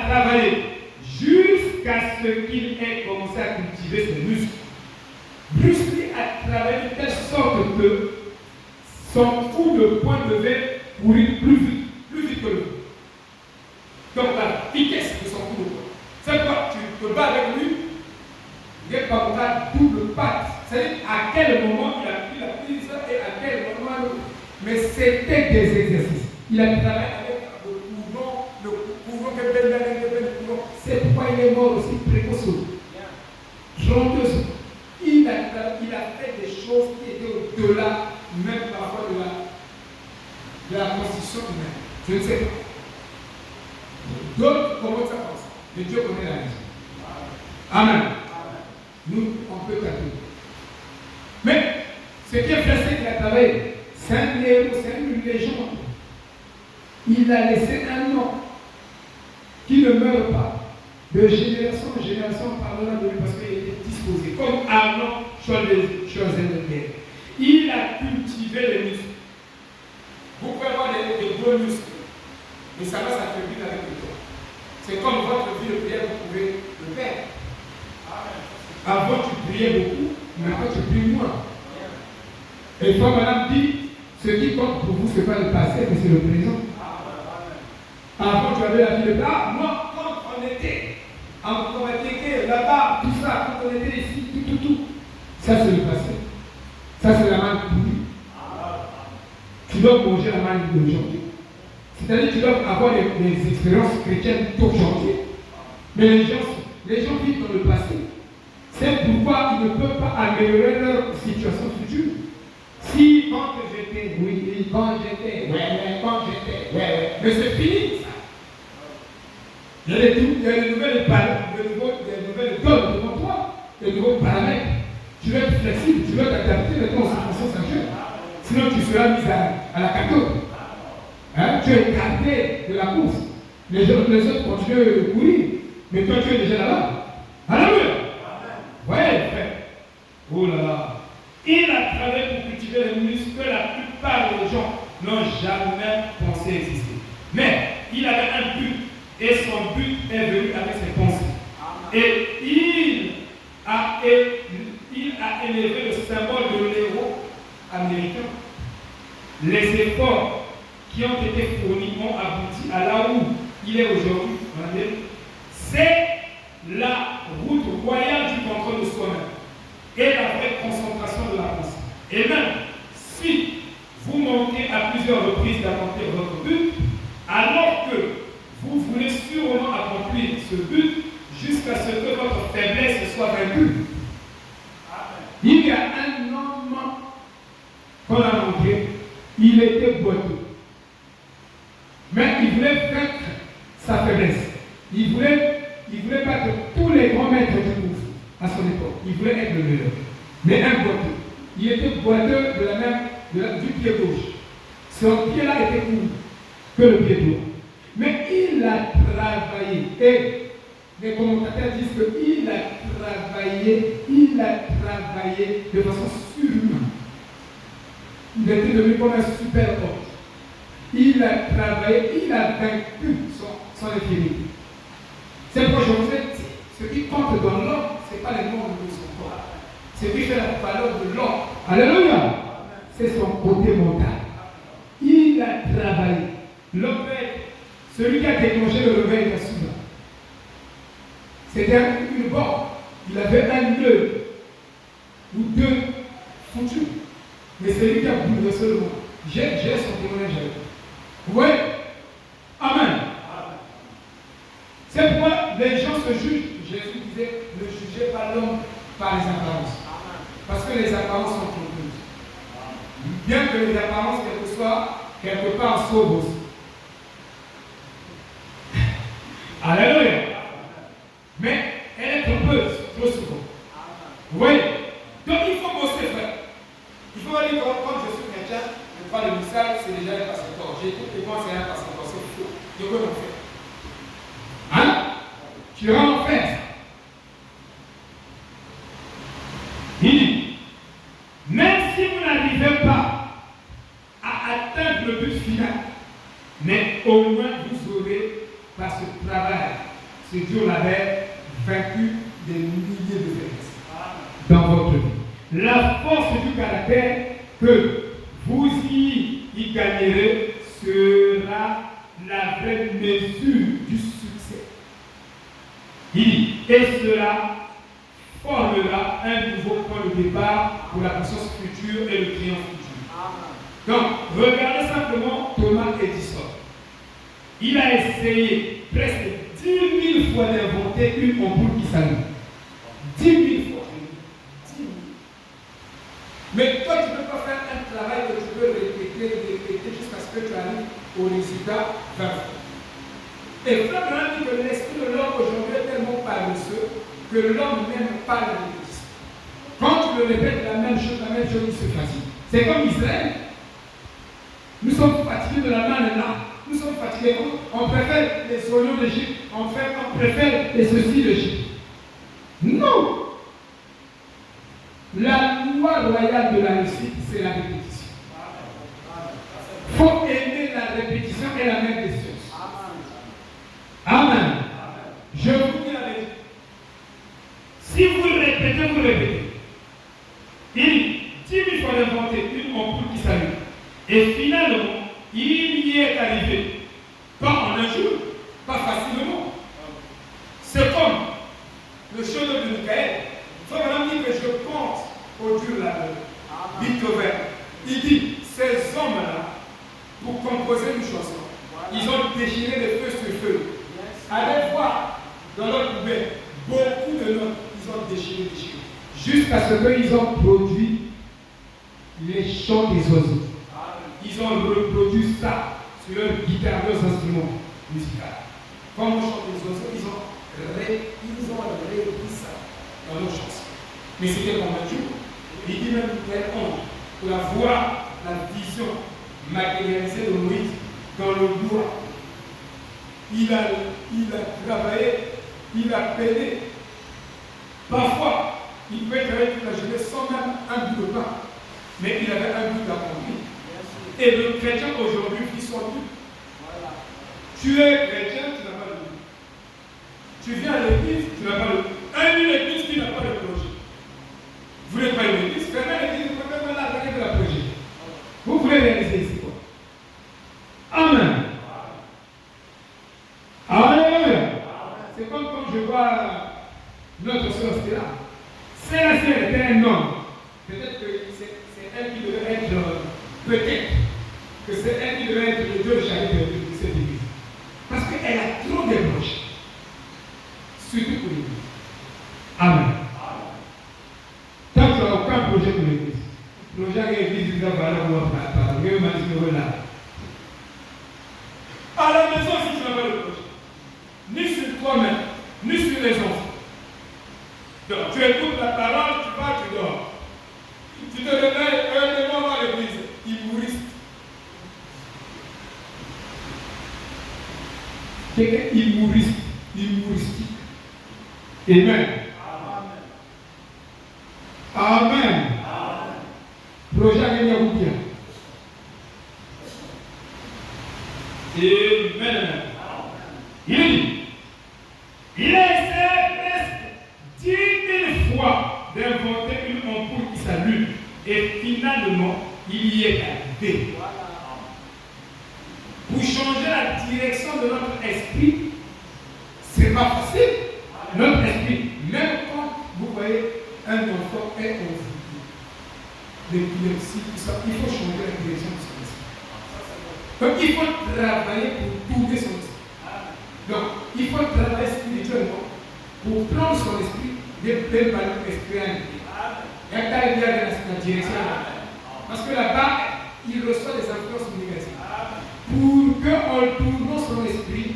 travaillé jusqu'à ce qu'il ait commencé à cultiver ses muscles. Bruce Lee a travaillé de telle sorte que son coup de poing devait courir plus vite que le feu. Donc la vitesse de son coup de poing. C'est quoi? Tu te bats avec lui, il n'est pas pour double patte. C'est-à-dire à quel moment il a pris la prise et à quel moment. Mais c'était des exercices. Il a travaillé avec le courant que Ben. C'est pourquoi il est mort aussi précocement. 32 ans. Il a fait des choses qui étaient au-delà, même parfois de la constitution humaine. Je ne sais pas. D'autres commencent à penser. Mais Dieu connaît la raison. Amen. Nous, on peut taper. Mais ce qui est vrai, c'est qu'il a travaillé. C'est un héros, c'est une légende. Il a laissé un nom qui ne meurt pas. De génération en génération, on parlera de lui parce qu'il était disposé. Comme Arnold Schwarzenegger. Il a cultivé les muscles. Vous pouvez avoir des gros muscles, mais ça va s'affaiblir avec le temps. C'est comme votre vie de prière, vous pouvez le faire. Avant, tu priais beaucoup, maintenant tu pries moins. Et une fois, madame dit, ce qui compte pour vous, ce n'est pas le passé, mais c'est le présent. Avant, tu avais la vie de prière. Moi, quand on était en Comatéké, là-bas, tout ça, quand on était ici, tout. Ça, c'est le passé. Ça, c'est la manne pourrie. Tu dois manger la manne d'aujourd'hui. C'est-à-dire que tu dois avoir des expériences chrétiennes d'aujourd'hui. Mais les gens vivent dans le passé. C'est pourquoi ils ne peuvent pas améliorer leur situation future. Si, quand j'étais, oui, quand j'étais, ouais. Mais c'est fini, ça. Il y a des nouvelles donnes devant toi, des nouveaux paramètres. Tu dois être flexible, tu dois t'adapter maintenant aux circonstances actuelles. Sinon, tu seras mis à la cadeau. Hein? Tu es écarté de la course. Les autres continuent de courir. Mais toi, tu es déjà là-bas. Alléluia. Ouais, frère. Oh là là. Il a travaillé pour cultiver les muscles que la plupart des gens n'ont jamais pensé exister. Mais il avait un but. Et son but est venu avec ses pensées. Et il a élevé le symbole de l'héros américain. Les efforts qui ont été fournis ont abouti à là où il est aujourd'hui. C'est la route royale du contrôle de soi-même et la vraie concentration de la pensée. Et même si vous manquez à plusieurs reprises d'accomplir votre but, alors que vous voulez sûrement accomplir ce but jusqu'à ce que votre faiblesse soit vaincue. Il y a un homme qu'on a manqué, il était boiteux. Mais il voulait vaincre sa faiblesse. Il voulait battre tous les grands maîtres du gouffre à son époque. Il voulait être le meilleur. Mais un boiteux. Il était boiteux du pied gauche. Son pied-là était court que le pied droit. Mais il a travaillé. Et les commentateurs disent qu'il a travaillé de façon surhumaine. Il était devenu comme un super homme. Il a travaillé, il a vaincu son infirmité. C'est pourquoi je vous ai dit, ce qui compte dans l'homme, ce n'est pas les membres de son corps. Ce qui fait la valeur de l'homme. Alléluia. C'est son côté mental. Il a travaillé. L'homme, celui qui a déclenché le réveil de Souda, c'était une bombe. Il avait un œil ou deux foutus. Mais c'est lui qui a bouleversé le monde. J'ai son témoignage. Vous voyez? Amen. C'est pourquoi les gens se jugent. Jésus disait, ne jugez pas l'homme par les apparences. Parce que les apparences sont trompeuses. Bien que les apparences, quelque part, sauvent aussi. Alléluia. Mais elle est trompeuse, trop souvent. Vous voyez? Donc il faut bosser, frère. Il faut aller quand je suis chrétien, je prends le message, c'est déjà un passeport. J'écoute et moi c'est un passeport, c'est faux. Je veux m'en faire. Hein? Tu vas en faire. Il dit, même si vous n'arrivez pas à atteindre le but final, mais au moins vous aurez, par ce travail, ce dur labeur, vaincu des milliers de faiblesses dans votre vie. La force du caractère que vous y gagnerez sera la vraie mesure du succès. Il dit, et cela formera un nouveau point de départ pour la puissance future et le triomphe futur. Donc, regardez simplement Thomas Edison. Il a essayé presque 10 000 fois d'inventer une ampoule qui s'allume. 10 000 fois. 10 000. Mais toi, tu ne peux pas faire un travail que tu peux répéter jusqu'à ce que tu arrives au résultat 20 fois. Et Frère Branham dit que l'esprit de l'homme aujourd'hui est tellement paresseux que l'homme n'aime pas la répétition. Quand tu le répètes la même chose, il se fatigue. C'est comme Israël. Nous sommes fatigués de la manne là. Nous sommes fatigués. On préfère les oignons d'Égypte. On préfère les ceci d'Égypte. Non. La loi royale de la réussite, c'est la répétition. Il faut aimer la répétition et la même des sciences. Amen. Je vous dis la vérité. Si vous répétez, vous répétez. Il dit 10 000 fois d'inventer une ampoule qui s'allume. Et finalement, il y est arrivé. Pas en un jour, pas facilement. C'est comme le chef de Michael. Il faut vraiment dire que je pense au Dieu là-bas. Beethoven. Il dit, ces hommes-là, pour composer une chanson, ils ont déchiré les feux sur feu. Allez voir dans leur poubelle, beaucoup de notes, ils ont déchiré. Jusqu'à ce qu'ils ont produit les chants des oiseaux. Ils ont reproduit ça sur leur guitare, leurs instruments musicaux. Comme on chante des oiseaux, ils ont repris ça dans leurs chansons. Mais c'était pendant un jour. Il dit même quelle honte pour voir la vision matérialisée de Moïse dans le bois. il a travaillé, il a peiné. Parfois, il pouvait travailler toute la journée sans même un bout de pain. Mais il avait un but d'accomplir. Et le chrétien aujourd'hui vit son but. Voilà. Tu es chrétien, tu n'as pas de but. Tu viens à l'église, tu n'as pas de but. Une église qui n'a pas de projet. Vous n'êtes pas une église, fermez l'église, vous pouvez même l'attaquer de la projet. Vous pouvez réaliser ici quoi. Amen. Alléluia. C'est comme quand je vois notre soeur Stella. C'est la sœur était un homme. Peut-être que c'est elle qui devait être, peut-être que c'est elle qui devait être le Dieu de charité de cette église. Parce qu'elle a trop de projets. Surtout pour l'église. Amen. Tant que tu n'as aucun projet pour l'église, le projet de l'église, il va falloir voir par là. À la maison, si tu n'as pas de projet, ni sur toi-même, ni sur les enfants. Donc, tu écoutes la parole, tu vas, tu dors. Tu te réveilles, un moment à l'église, humoriste. Quelqu'un humoristique. Amen. Amen. Projet à gagner ou bien. Amen. Il a essayé presque 10 000 fois d'inventer une ampoule qui s'allume et finalement il y est arrivé. Pour changer la direction de notre esprit, c'est pas facile. Notre esprit, même quand vous voyez un enfant est confié, l'épilepsie, tout ça, il faut changer la direction de son esprit. Donc il faut travailler pour tourner son esprit. Donc il faut travailler spirituellement pour prendre son esprit de par l'esprit à l'esprit. Et à la direction. Parce que là-bas, il reçoit des influences négatives. Pour qu'en tournant son esprit,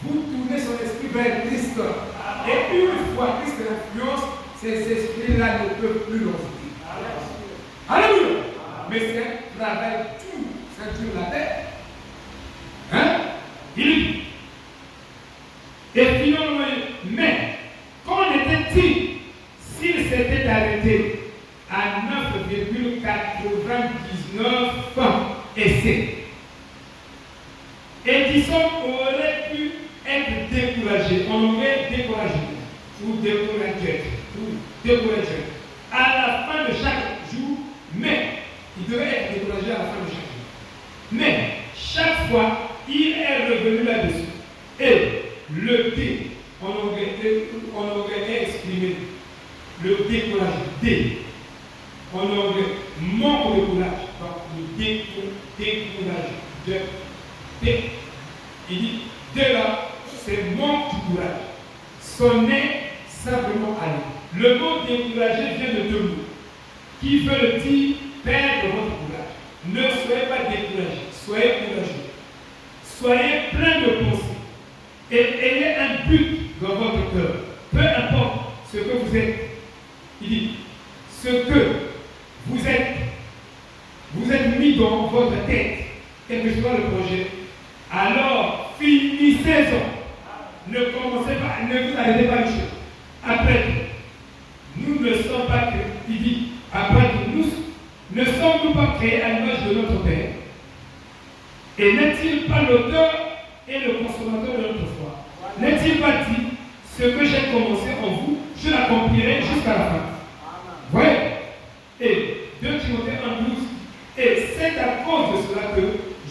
vous tournez son esprit vers Christ. Et une fois Christ l'influence, ces esprits-là ne peuvent plus l'envoyer. Alléluia. Mais c'est un travail tout, ça dure la tête. Hein? Il dit. Et finalement, mais qu'en était-il s'il s'était arrêté à 9,99 essais? Edison aurait pu être découragé. On aurait découragé ou découragé à la fin de chaque jour, mais il devait être découragé à la fin de chaque jour. Mais chaque fois, il est revenu là-dessus. Et le D, on aurait exprimé le décourage. D. On aurait manque de courage. Donc le décourage. D. Il dit, de là, c'est manque de courage. Son est simplement aller. Le mot découragé vient de deux mots. Qui veut dire perdre votre courage. Ne soyez pas découragé. Soyez courageux. Soyez plein de pensées. Et ayez un but dans votre cœur. Peu importe ce que vous êtes. Il dit, ce que vous êtes mis dans votre tête, quel que soit le projet, alors finissez-en. Ne commencez pas, ne vous arrêtez pas le chemin. Après, nous ne sommes pas créés. Il dit, après, nous ne sommes-nous pas créés à l'image de notre Père? Et n'est-il pas l'auteur et le consommateur de notre foi? N'est-il pas dit, ce que j'ai commencé en vous, je l'accomplirai jusqu'à la fin? Voyez? Et 2 Timothée 1,12. Et c'est à cause de cela que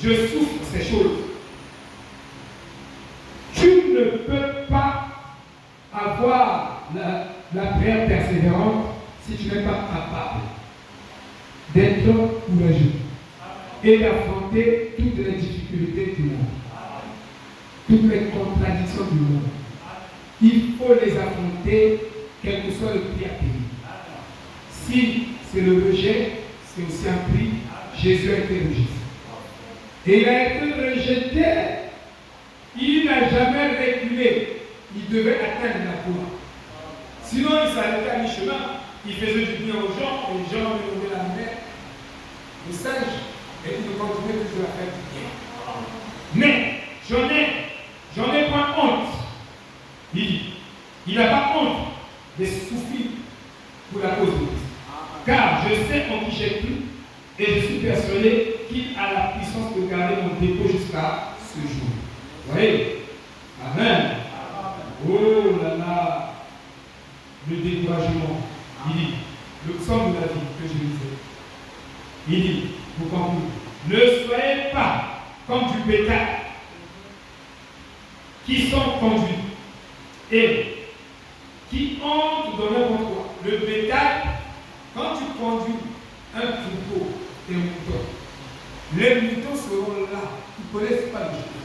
je souffre ces choses. Tu ne peux pas avoir la prière persévérante si tu n'es pas capable d'être courageux et d'affronter toutes les difficultés du monde, toutes les contradictions du monde. Il faut les affronter, quel que soit le prix à payer. Si c'est le rejet, c'est aussi un prix. Jésus a été rejeté. Et il a été rejeté. Il n'a jamais reculé. Il devait atteindre la gloire. Sinon, il s'arrêtait à mi-chemin. Il faisait du bien aux gens. Les gens lui donnaient la mer, le singe. Et il continuait toujours à faire du bien. Mais j'en ai Il n'a pas honte de souffrir pour la cause de Christ. Car je sais en qui j'ai cru et je suis persuadé qu'il a la puissance de garder mon dépôt jusqu'à ce jour. Vous voyez? Amen. Oh là là, le découragement. Il dit, le psaume de la vie que je lisais. Il dit, pour conclure, ne soyez pas comme du bétail qui sont conduits et qui entrent dans n'importe quoi. Le bétail, quand tu conduis un troupeau et un mouton, les moutons seront là, ils ne connaissent pas le chemin.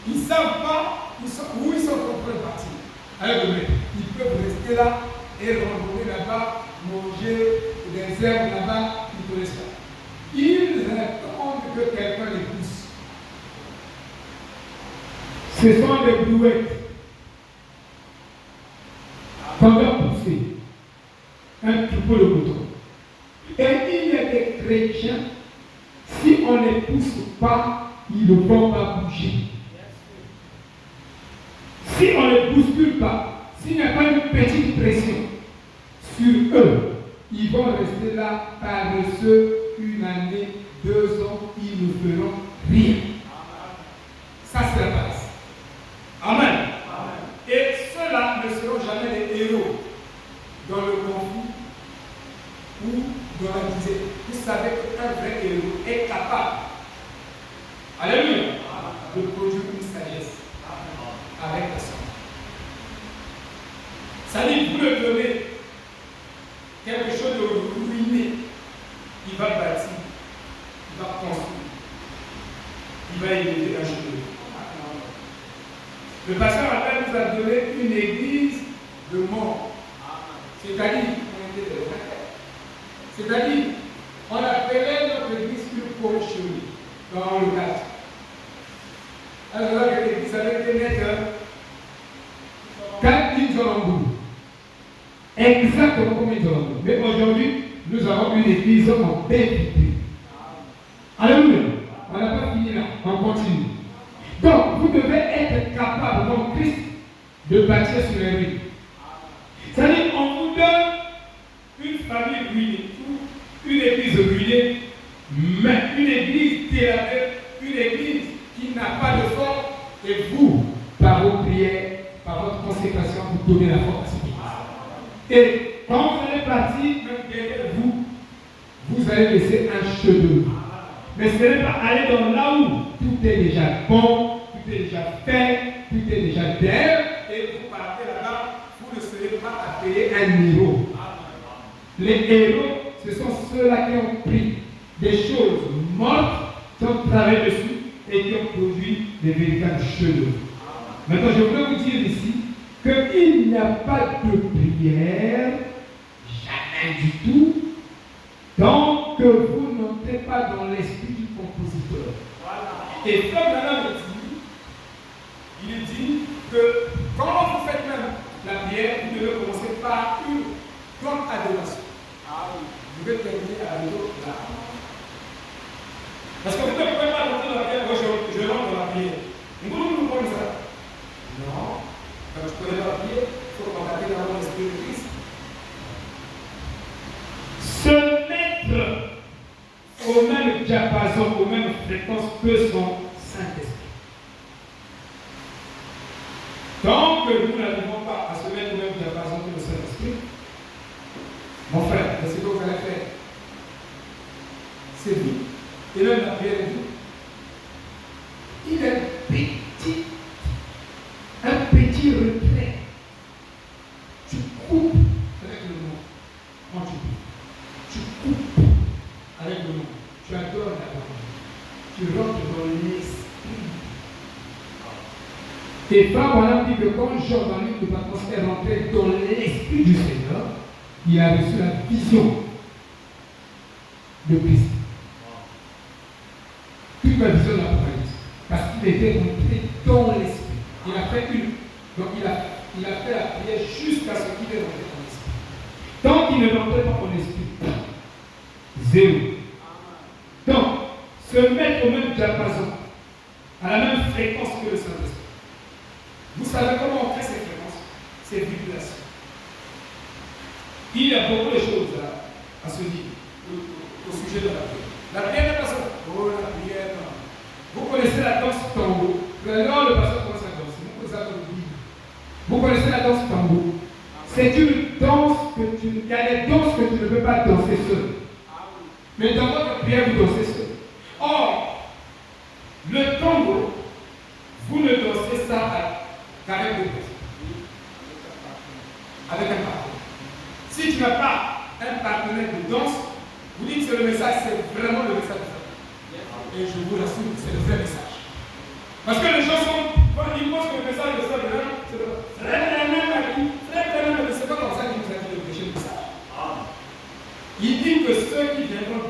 Ils ne savent pas où ils sont en train de partir. Avec le maître, ils peuvent rester là et randonner là-bas, manger des herbes là-bas, ils ne connaissent pas. Ils attendent que quelqu'un les pousse. Ce sont des brouettes. Quand on a poussé un troupeau de moutons. Et il y a des chrétiens, si on ne les pousse pas, ils ne vont pas bouger. Si on ne les bouscule pas, s'il n'y a pas une petite pression sur eux, ils vont rester là paresseux une année, 2 ans, ils ne feront rien. Ça, c'est la paresse. Amen. Et ceux-là ne seront jamais des héros dans le conflit ou dans la disette. Vous savez qu'un vrai héros est capable, alléluia, de produire une sagesse avec la sang. Ça dit, vous le donnez quelque chose de ruiné, il va bâtir, il va construire, il va élever un chemin. Le pasteur Albert nous a donné une église de mort. C'est-à-dire, on appelait notre église une pocherie dans le cadre. Alors là, l'église avec des mètres, 4 000 Zolambou. Exactement comme une Zolambou. Mais aujourd'hui, nous avons une église en paix. Alléluia. On n'a pas fini là, on continue. Donc, vous devez être capable, comme Christ, de bâtir sur les ruines. C'est-à-dire, on vous donne une famille ruinée, une église ruinée, mais une église délavée, une église qui n'a pas de force, et vous, par vos prières, par votre consécration, vous donnez la force à cette église. Et quand vous allez partir, même derrière vous, vous allez laisser un chef-d'œuvre. Mais ce n'est pas aller dans là où tout est déjà bon, tout est déjà fait, tout est déjà derrière, et vous partez là-bas, vous ne serez pas appelé un héros. Les héros, ce sont ceux-là qui ont pris des choses mortes, qui ont travaillé dessus et qui ont produit des véritables chefs-d'œuvre. Maintenant, je voudrais vous dire ici qu'il n'y a pas de prière, jamais du tout, tant que vous n'entrez pas dans l'esprit du compositeur. Et Frère Branham il dit que quand vous faites même la prière, vous devez commencer par une grande adoration. Vous devez terminer à l'autre là. Parce que vous ne pouvez pas rentrer dans la prière, moi je rentre dans la prière. Nous ne pouvons pas ça. Non. Quand tu connais la prière, il faut contacter dans l'esprit de Christ. Se mettre au même diapason, aux mêmes fréquences que son Saint-Esprit. Tant que nous n'arrivons pas à se mettre au même diapason que le Saint-Esprit, mon frère, c'est ce que vous allez faire. C'est vous. Et même la prière est vous. Il est un petit retrait. Tu coupes avec le nom. Quand tu coupes avec le nom. Tu adores la parole. Tu rentres dans l'esprit. Et Frère Branham dit que quand Jean dans l'île de Patmos est rentré dans l'esprit du Seigneur, il a reçu la vision de Christ. Toute la vision de l'Apocalypse. Parce qu'il était rentré dans l'esprit. Il a fait donc il a fait la prière jusqu'à ce qu'il est rentré dans l'esprit. Tant qu'il ne rentrait pas en esprit, zéro. Donc, se mettre au même diapason, à la même fréquence que le Saint-Esprit. Vous savez comment on fait ces fréquences? c'est vibration. Il y a beaucoup de choses à se dire au sujet de la prière. La prière n'est pas ça. Oh, la prière, non. Vous connaissez la danse tango. Non, le pasteur commence à danser. Vous connaissez la danse tango. C'est une danse il y a des danses que tu ne peux pas danser seul. Mais dans votre prière, vous dansez seul. Or, le tango, vous ne dansez ça qu'avec deux personnes. Avec un partenaire. Si tu n'as pas un partenaire de danse, vous dites que le message, c'est vraiment le message de ça. Et je vous rassure, c'est le vrai message. Parce que les gens ils pensent que le message de ça, c'est le c'est pas comme ça qu'il nous a dit de prêcher le message. Il dit que ceux qui